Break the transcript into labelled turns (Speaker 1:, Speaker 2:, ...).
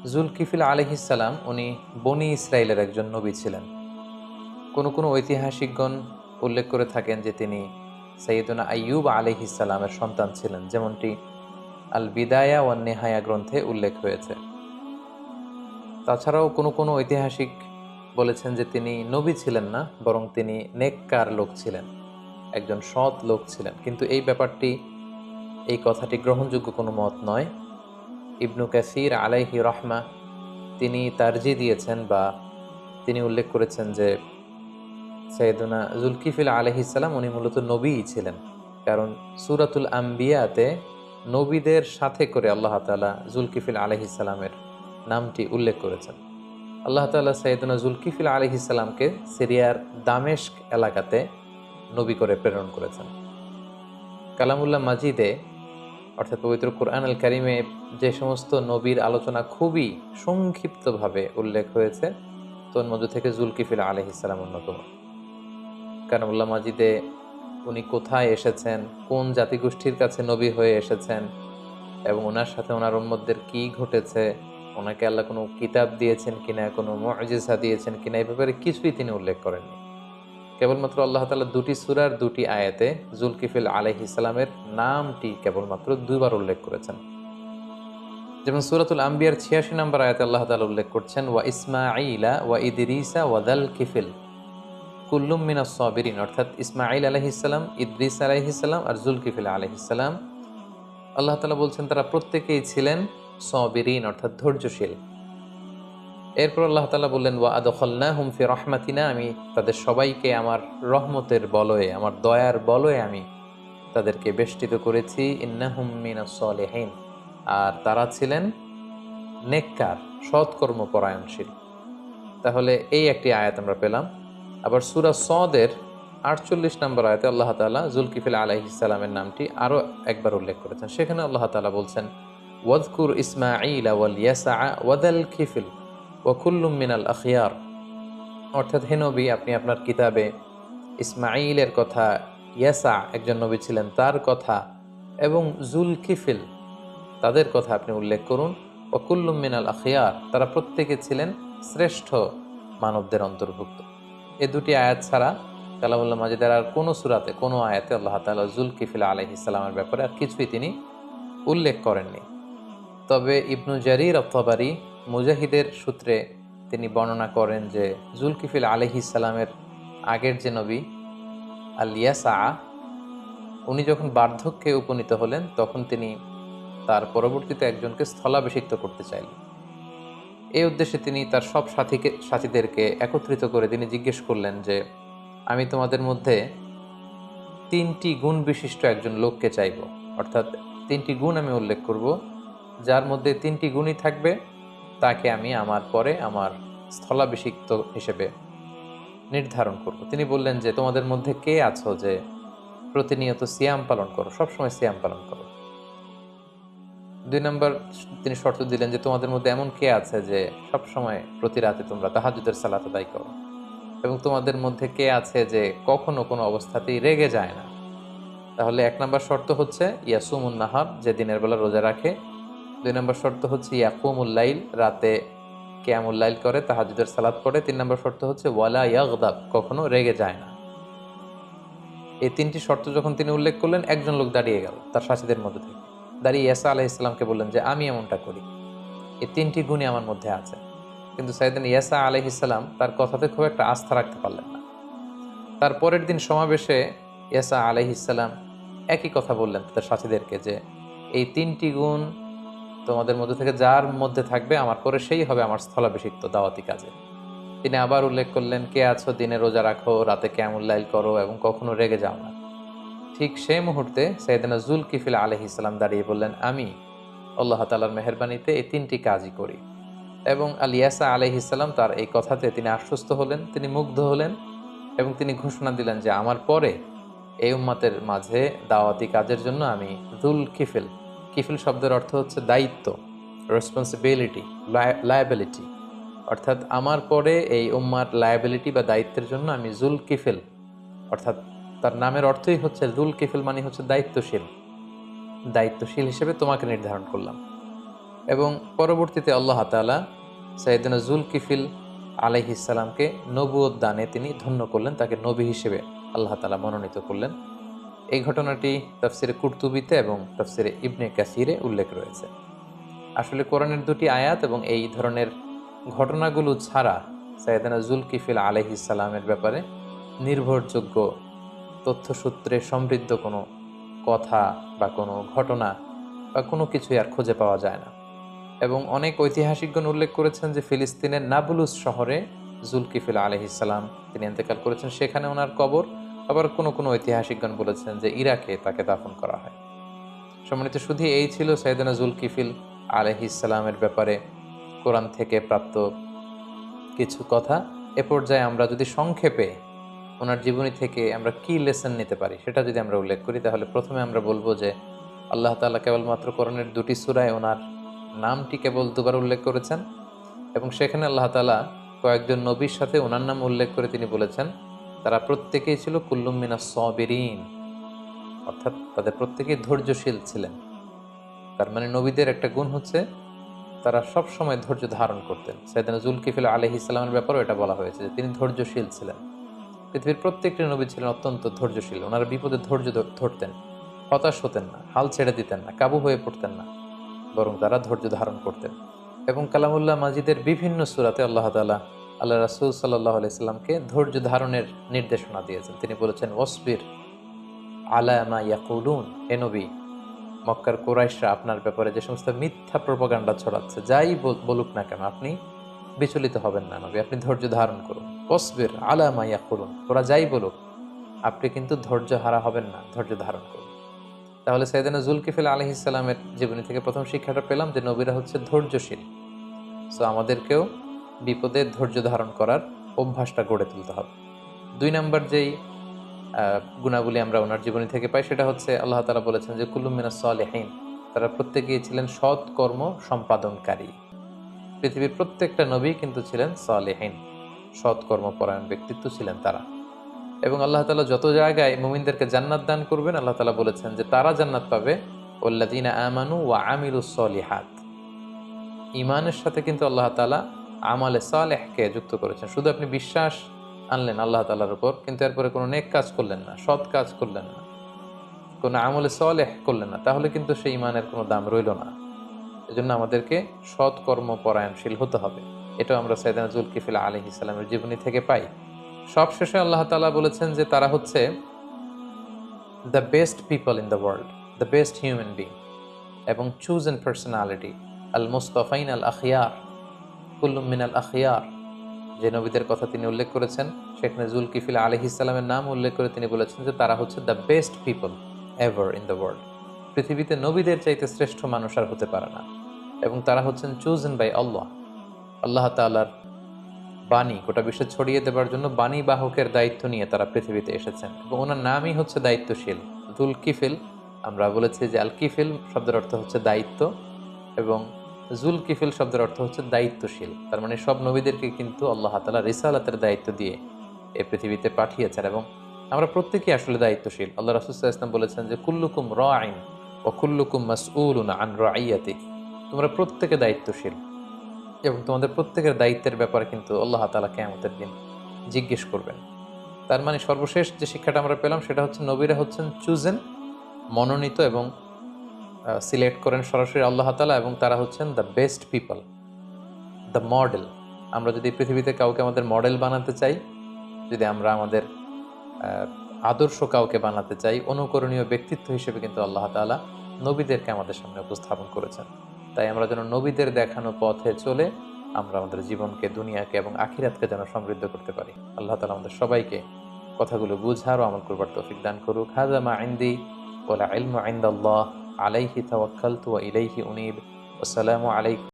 Speaker 1: জুলকিফিল আলাইহিসসালাম উনি বনি ইসরায়েলের একজন নবী ছিলেন। কোনো কোনো ঐতিহাসিকগণ উল্লেখ করে থাকেন যে তিনি সৈয়দনা আইয়ুব আলাইহিসসালামের সন্তান ছিলেন, যেমনটি আল বিদায়া ওয়ান নেহায়া গ্রন্থে উল্লেখ হয়েছে। তাছাড়াও কোনো কোনো ঐতিহাসিক বলেছেন যে তিনি নবী ছিলেন না, বরং তিনি নেককার লোক ছিলেন, একজন সৎ লোক ছিলেন। কিন্তু এই কথাটি গ্রহণযোগ্য কোনো মত নয়। ইবনু কাসির আলাইহি রহমা তিনি তারজি দিয়েছেন বা তিনি উল্লেখ করেছেন যে সৈয়দনা জুলকিফিল আলাইহিসসালাম উনি মূলত নবীই ছিলেন, কারণ সূরাতুল আম্বিয়াতে নবীদের সাথে করে আল্লাহ তাআলা জুলকিফিল আলাইহিসসালামের নামটি উল্লেখ করেছেন। আল্লাহ তাআলা সৈয়দনা জুলকিফিল আলাইহিসসালামকে সিরিয়ার দামেস্ক এলাকাতে নবী করে প্রেরণ করেছেন। কালামুল্লাহ মাজিদে অর্থাৎ পবিত্র কুরআন আল কারিমে যে সমস্ত নবীর আলোচনা খুবই সংক্ষিপ্তভাবে উল্লেখ হয়েছে, তোর মধ্য থেকে জুলকিফিল আলাইহিসসালাম অন্যতম। কালামুল্লাহ মাজিদে উনি কোথায় এসেছেন, কোন জাতিগোষ্ঠীর কাছে নবী হয়ে এসেছেন এবং ওনার সাথে ওনার উম্মতদের কি ঘটেছে, ওনাকে আল্লাহ কোনো কিতাব দিয়েছেন কিনা, কোনো মুআজিজা দিয়েছেন কিনা, এই ব্যাপারে কিছুই তিনি উল্লেখ করেননি। কেবলমাত্র আল্লাহ তাআলা দুটি সূরার দুটি আয়াতে জুলকিফিল আলাইহিসসালামের নামটি কেবলমাত্র দুইবার উল্লেখ করেছেন। যেমন সূরাতুল আম্বিয়ার ৮৬ নম্বর আয়াতে আল্লাহ তাআলা উল্লেখ করছেন, ওয়া ইসমাঈলা ওয়া ইদরিসা ওয়া যালকিফিল কুল্লুম মিনাস সাবিরিন, অর্থাৎ ইসমাঈল আলাইহিসসালাম, ইদ্রিস আলাইহিসসালাম আর জুলকিফিল আলাইহিসসালাম, আল্লাহ তাআলা বলছেন তারা প্রত্যেকেই ছিলেন সাবিরিন, অর্থাৎ ধৈর্যশীল। এরপর আল্লাহ তাআলা বললেন, ওয়া আদখালনাহুম ফি রাহমাতিনা, আমি তাদের সবাইকে আমার রহমতের বলয়ে, আমার দয়ার বলয়ে আমি তাদেরকে বেষ্টিত করেছি। ইন্নাহুম মিনাস সালিহিন, আর তারা ছিলেন নেককার, সৎকর্ম পরায়ণশীল। তাহলে এই একটি আয়াত আমরা পেলাম। আবার সূরা সদের ৪৮ নম্বর আয়াতে আল্লাহ তাআলা জুলকিফিল আলাইহিসসালামের নামটি আরও একবার উল্লেখ করেছেন। সেখানে আল্লাহ তাআলা বলছেন, ওয়াযকুর ইসমাঈলা ওয়াল ইয়াসা ওয়া যালকিফিল ওয়া কুল্লুম মিনাল আখিয়ার, অর্থাৎ হে নবী, আপনি আপনার কিতাবে ইসমাঈলের কথা, ইয়াসা একজন নবী ছিলেন তার কথা, এবং জুলকিফিল তাদের কথা আপনি উল্লেখ করুন। ওয়া কুল্লুম মিনাল আখিয়ার, তারা প্রত্যেকে ছিলেন শ্রেষ্ঠ মানবদের অন্তর্ভুক্ত। এ দুটি আয়াত ছাড়া কালামুল্লাহ মাজিদের আর কোনো সূরাতে, কোনো আয়াতে আল্লাহ তাআলা জুলকিফিল আলাইহিসসালামের ব্যাপারে আর কিছুই তিনি উল্লেখ করেননি। তবে ইবনু জারির আত-তাবারি মুজাহিদের সূত্রে তিনি বর্ণনা করেন যে জুলকিফিল আলাইহিসসালামের আগের যে নবী আল ইয়াসা, উনি যখন বার্ধক্যে উপনীত হলেন তখন তিনি তার পরবর্তীতে একজনকে স্থলাভিষিক্ত করতে চাইলেন। এই উদ্দেশ্যে তিনি তার সব সাথীদেরকে একত্রিত করে তিনি জিজ্ঞেস করলেন যে, আমি তোমাদের মধ্যে ৩টি গুণ বিশিষ্ট একজন লোককে চাইব, অর্থাৎ ৩টি গুণ আমি উল্লেখ করব, যার মধ্যে ৩টি গুণই থাকবে তাকে আমি আমার পরে আমার স্থলাভিষিক্ত হিসেবে নির্ধারণ করব। তিনি বললেন যে, তোমাদের মধ্যে কে আছো যে প্রতিনিয়ত সিয়াম পালন করো, সবসময় সিয়াম পালন করো। ২ নম্বর তিনি শর্ত দিলেন যে, তোমাদের মধ্যে এমন কে আছে যে সবসময় প্রতি রাতে তোমরা তাহাজ্জুদের সালাত আদায় করো, এবং তোমাদের মধ্যে কে আছে যে কখনো কোনো অবস্থাতেই রেগে যায় না। তাহলে ১ নম্বর শর্ত হচ্ছে ইয়াসুমুন নাহার, যে দিনের বেলা রোজা রাখে। ২ নম্বর শর্ত হচ্ছে ইয়াকুমুল লাইল, রাতে কিয়ামুল লাইল করে, তাহাজ্জুদের সালাত পড়ে। ৩ নম্বর শর্ত হচ্ছে ওয়ালা ইয়াগদাব, কখনো রেগে যায় না। এই ৩টি শর্ত যখন তিনি উল্লেখ করলেন, একজন লোক দাঁড়িয়ে গেল তার সাথীদের মধ্যে থেকে, দাঁড়িয়ে ইয়াসা আলাইহিসসালামকে বললেন যে, আমি এমনটা করি, এই ৩টি গুণই আমার মধ্যে আছে। কিন্তু সাইয়েদনা ইয়াসা আলাইহিসসালাম তার কথাতে খুব একটা আস্থা রাখতে পারলেন না। তার পরের দিন সমাবেশে ইয়াসা আলাইহিসসালাম একই কথা বললেন তাদের সাথীদেরকে যে, এই ৩টি গুণ তোমাদের মধ্যে থেকে যার মধ্যে থাকবে আমার পরে সেই হবে আমার স্থলাভিষিক্ত দাওয়াতি কাজে। তিনি আবার উল্লেখ করলেন, কে আছো দিনে রোজা রাখো, রাতে কিয়ামুল লাইল করো এবং কখনো রেগে যাও না। ঠিক সেই মুহূর্তে সাইয়েদনা জুলকিফিল আলাইহিসসালাম দাঁড়িয়ে বললেন, আমি আল্লাহ তাআলার মেহেরবানিতে এই ৩টি কাজই করি। এবং আল ইয়াসা আলাইহিসসালাম তার এই কথাতে তিনি আশ্বস্ত হলেন, তিনি মুগ্ধ হলেন এবং তিনি ঘোষণা দিলেন যে, আমার পরে এই উম্মতের মাঝে দাওয়াতি কাজের জন্য আমি জুলকিফিল, কিফিল শব্দের অর্থ হচ্ছে দায়িত্ব, রেসপন্সিবিলিটি, লায়াবিলিটি, অর্থাৎ আমার পরে এই উম্মার লায়াবিলিটি বা দায়িত্বের জন্য আমি জুলকিফিল, অর্থাৎ তার নামের অর্থই হচ্ছে জুলকিফিল, মানে হচ্ছে দায়িত্বশীল, দায়িত্বশীল হিসেবে তোমাকে নির্ধারণ করলাম। এবং পরবর্তীতে আল্লাহ তাআলা সাইয়েদনা যুলকিফিল আলাইহিস সালামকে নবুয়ত দানে তিনি ধন্য করলেন, তাকে নবী হিসেবে আল্লাহ তাআলা মনোনীত করলেন। এই ঘটনাটি তাফসিরে কুরতুবিতে এবং তাফসিরে ইবনে কাসিরে উল্লেখ রয়েছে। আসলে কোরআনের দুটি আয়াত এবং এই ধরনের ঘটনাগুলো ছাড়া সাইয়েদনা যুলকিফিল আলাইহিস সালামের ব্যাপারে নির্ভরযোগ্য তথ্যসূত্রে সমৃদ্ধ কোনো কথা বা কোনো ঘটনা বা কোনো কিছুই আর খুঁজে পাওয়া যায় না। এবং অনেক ঐতিহাসিকগণ উল্লেখ করেছেন যে ফিলিস্তিনের নাবলুস শহরে যুলকিফিল আলাইহিস সালাম তিনি ইন্তেকাল করেছেন, সেখানে ওনার কবর। আবার কোনো কোনো ঐতিহাসিকগণ বলেছেন যে ইরাকে তাকে দাফন করা হয়। সম্মানিত শুধু এই ছিল সাইয়েদনা যুলকিফিল আলাইহিস সালামের ব্যাপারে কোরআন থেকে প্রাপ্ত কিছু কথা। এ পর্যায়ে আমরা যদি সংক্ষেপে ওনার জীবনী থেকে আমরা কি লেসন নিতে পারি সেটা যদি আমরা উল্লেখ করি, তাহলে প্রথমে আমরা বলবো যে আল্লাহ তাআলা কেবলমাত্র কোরআনের দুটি সূরায় ওনার নামটি কেবল দুবার উল্লেখ করেছেন এবং সেখানে আল্লাহ তাআলা কয়েকজন নবীর সাথে ওনার নাম উল্লেখ করে তিনি বলেছেন তারা প্রত্যেকেই ছিল কুল্লুম মিনাস সাবিরিন, অর্থাৎ তাদের প্রত্যেকেই ধৈর্যশীল ছিলেন। তার মানে নবীদের একটা গুণ হচ্ছে তারা সব সময় ধৈর্য ধারণ করতেন। সাইয়েদনা যুলকিফিল আলাইহিস সালামের ব্যাপারেও এটা বলা হয়েছে যে তিনি ধৈর্যশীল ছিলেন। পৃথিবীর প্রত্যেকটি নবী ছিলেন অত্যন্ত ধৈর্যশীল, ওনারা বিপদে ধৈর্য ধরতেন, হতাশ হতেন না, হাল ছেড়ে দিতেন না, কাবু হয়ে পড়তেন না, বরং তারা ধৈর্য ধারণ করতেন। এবং কালামুল্লাহ মাজিদের বিভিন্ন সূরাতে আল্লাহ তাআলা আল্লাহ রাসূল সাল্লাল্লাহু আলাইহি সাল্লামকে ধৈর্য ধারণের নির্দেশনা দিয়েছেন। তিনি বলেছেন ওয়াসবির আলা মা ইয়াকুলুন, হে নবী মক্কার কুরাইশরা আপনার ব্যাপারে যে সমস্ত মিথ্যা প্রোপাগান্ডা ছড়াচ্ছে, যাই বলুক না কেন আপনি বিচলিত হবেন না নবী, আপনি ধৈর্য ধারণ করুন। ওয়াসবির আলা মা ইয়াকুলুন, ওরা যাই বলুক আপনি কিন্তু ধৈর্য হারা হবেন না, ধৈর্য ধারণ করুন। তাহলে সাইয়েদনা যুলকিফিল আলাইহিস সালামের জীবনী থেকে প্রথম শিক্ষাটা পেলাম যে নবীরা হচ্ছে ধৈর্যশীল। সো আমাদেরকেও বিপদে ধৈর্য ধারণ করার অভ্যাসটা গড়ে তুলতে হবে। 2 নাম্বার যেই গুণাবলী আমরা ওনার জীবনী থেকে পাই সেটা হচ্ছে আল্লাহ তাআলা বলেছেন যে কুল্লুম মিনাস সালিহিন, তারা প্রত্যেকেই ছিলেন সৎ কর্ম সম্পাদনকারী। পৃথিবীর প্রত্যেকটা নবী কিন্তু ছিলেন সালিহিন, সৎ কর্মপরায়ণ ব্যক্তিত্ব ছিলেন তারা। এবং আল্লাহ তাআলা যত জায়গায় মুমিনদেরকে জান্নাত দান করবেন আল্লাহ তাআলা বলেছেন যে তারা জান্নাত পাবে ওয়াল্লাযিনা আমানু ওয়া আমিলুস সলিহাত। ঈমানের সাথে কিন্তু আল্লাহ তাআলা আমালে সালেহকে যুক্ত করেছেন। শুধু আপনি বিশ্বাস আনলেন আল্লাহ তাআলার উপর, কিন্তু এরপরে কোনো নেক কাজ করলেন না, সৎ কাজ করলেন না, কোনো আমলে সালেহ করলেন না, তাহলে কিন্তু সেই ঈমানের কোনো দাম রইল না। এজন্য আমাদেরকে সৎ কর্মপরায়ণশীল হতে হবে। এটাও আমরা সাইয়েদনা যুলকিফিল আলাইহিস সালামের জীবনী থেকে পাই। সবশেষে আল্লাহ তাআলা বলেছেন যে তারা হচ্ছে the best people in the world, the best human being এবং চুজেন পার্সোনালিটি আল মুস্তাফাইন আল আখিয়ার, কুল্লুম মিনাল আখিয়ার। যে নবীদের কথা তিনি উল্লেখ করেছেন সেখানে যুলকিফিল আলাইহিস সালামের নাম উল্লেখ করে তিনি বলেছেন যে তারা হচ্ছে the best people ever in the world. পৃথিবীতে নবীদের চাইতে শ্রেষ্ঠ মানুষ আর হতে পারে না। এবং তারা হচ্ছেন চুজেন বাই আল্লাহ, আল্লাহ তাআলার বাণী গোটা বিশ্বে ছড়িয়ে দেবার জন্য বাণী বাহকের দায়িত্ব নিয়ে তারা পৃথিবীতে এসেছেন এবং ওনার নামই হচ্ছে দায়িত্বশীল। যুলকিফিল, আমরা বলেছি যে আল কিফিল শব্দের অর্থ হচ্ছে দায়িত্ব এবং যুলকিফিল শব্দের অর্থ হচ্ছে দায়িত্বশীল। তার মানে সব নবীদেরকে কিন্তু আল্লাহ তাআলা রিসালাতের দায়িত্ব দিয়ে এই পৃথিবীতে পাঠিয়েছেন এবং আমরা প্রত্যেকেই আসলে দায়িত্বশীল। আল্লাহ রাসূল সাল্লাল্লাহু আলাইহি ওয়াসাল্লাম বলেছেন যে কুল্লুকুম রাঈন ওয়া কুল্লুকুম মাসউলুন আন রাঈয়াতি, তোমরা প্রত্যেকে দায়িত্বশীল এবং তোমাদের প্রত্যেকের দায়িত্বের ব্যাপারে কিন্তু আল্লাহ তাআলা কিয়ামতের দিন জিজ্ঞেস করবেন। তার মানে সর্বশেষ যে শিক্ষাটা আমরা পেলাম সেটা হচ্ছে নবীরা হচ্ছেন চুজেন, মনোনীত এবং সিলেক্ট করেন সরাসরি আল্লাহ তাআলা এবং তারা হচ্ছেন the best people, the model. আমরা যদি পৃথিবীতে কাউকে আমাদের মডেল বানাতে চাই, যদি আমরা আমাদের আদর্শ কাউকে বানাতে চাই, অনুকরণীয় ব্যক্তিত্ব হিসেবে কিন্তু আল্লাহ তাআলা নবীদেরকে আমাদের সামনে উপস্থাপন করেছেন। তাই আমরা যেন নবীদের দেখানো পথে চলে আমরা আমাদের জীবনকে, দুনিয়াকে এবং আখিরাতকে যেন সমৃদ্ধ করতে পারি। আল্লাহ তাআলা আমাদের সবাইকে কথাগুলো বুঝার ও আমল করবার তৌফিক দান করুক। হাযা মা ইনদি ওয়াল ইলমু ইনদাল্লাহ, আলাইহি তাওয়াক্কালতু ওয়া ইলাইহি উনীব। আসসালামু আলাইকুম।